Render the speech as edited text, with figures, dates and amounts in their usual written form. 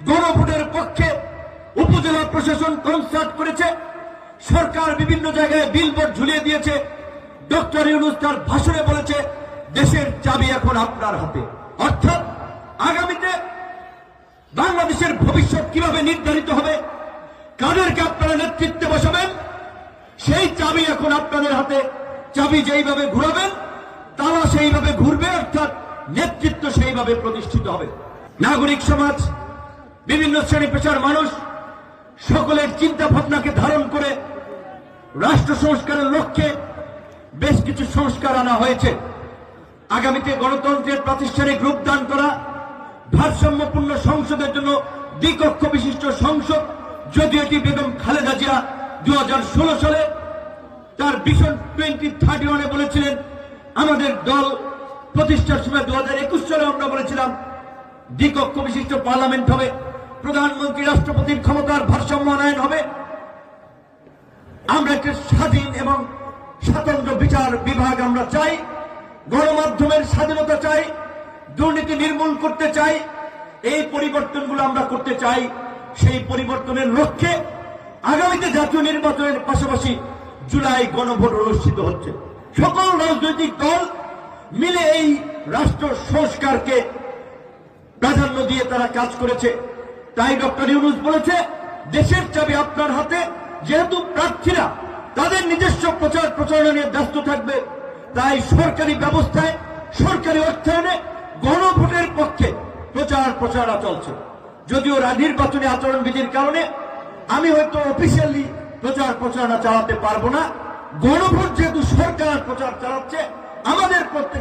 গণভোটের পক্ষে উপজেলা প্রশাসন কনসার্ট করেছে, সরকার বিভিন্ন জায়গায় বিলবোর্ড ঝুলিয়ে দিয়েছে। ডক্টর ইউনূস তার ভাষণে বলেছে দেশের চাবি এখন আপনার হাতে। অর্থাৎ আগামীতে বাংলাদেশের ভবিষ্যৎ কিভাবে নির্ধারিত হবে, কাদেরকে আপনারা নেতৃত্বে বসাবেন, সেই চাবি এখন আপনাদের হাতে। চাবি যেইভাবে ঘুরাবেন তালা সেইভাবে ঘুরবে, অর্থাৎ নেতৃত্ব সেইভাবে প্রতিষ্ঠিত হবে। নাগরিক সমাজ, বিভিন্ন শ্রেণী পেশার মানুষ সকলের চিন্তা ভাবনাকে ধারণ করে রাষ্ট্র সংস্কারের লক্ষ্যে বেশ কিছু সংস্কার আনা হয়েছে। আগামীতে গণতন্ত্রের প্রাতিষ্ঠানিক রূপ দান করা, ভারসাম্যপূর্ণ সংসদের জন্য দ্বিকক্ষ বিশিষ্ট সংসদ, যদিও এটি বেগম খালেদা জিয়া 2016 সালে তার ভিশন 2031 বলেছিলেন। আমাদের দল প্রতিষ্ঠার সময় 2021 সালে আমরা বলেছিলাম দ্বিকক্ষ বিশিষ্ট পার্লামেন্ট হবে, প্রধানমন্ত্রী রাষ্ট্রপতির ক্ষমতার ভারসাম্য আনয়ন হবে। আমরা একটি স্বাধীন এবং স্বতন্ত্র বিচার বিভাগ আমরা চাই, গণমাধ্যমের স্বাধীনতা চাই, দুর্নীতি নির্মূল করতে চাই। এই পরিবর্তনগুলো আমরা করতে চাই। সেই পরিবর্তনের লক্ষ্যে আগামীতে জাতীয় নির্বাচনের পাশাপাশি জুলাই গণভোট অনুষ্ঠিত হচ্ছে। সকল রাজনৈতিক দল মিলে এই রাষ্ট্র সংস্কারকে প্রাধান্য দিয়ে তারা কাজ করেছে। তাই ডক্টর ইউনূস বলেছে দেশের চাবি আপনার হাতে। যেহেতু প্রার্থীরা তাদের নিজস্ব প্রচার প্রচারণা নিয়ে ব্যস্ত থাকবে, তাই সরকারি ব্যবস্থায়, সরকারি অর্থায়নে গণভোটের পক্ষে প্রচার প্রচারণা চলছে। যদিও নির্বাচনী আচরণবিধির কারণে আমি হয়তো অফিসিয়ালি প্রচার প্রচারণা চালাতে পারবো না। গণভোট যেহেতু সরকার প্রচার চালাচ্ছে, আমাদের প্রত্যেকে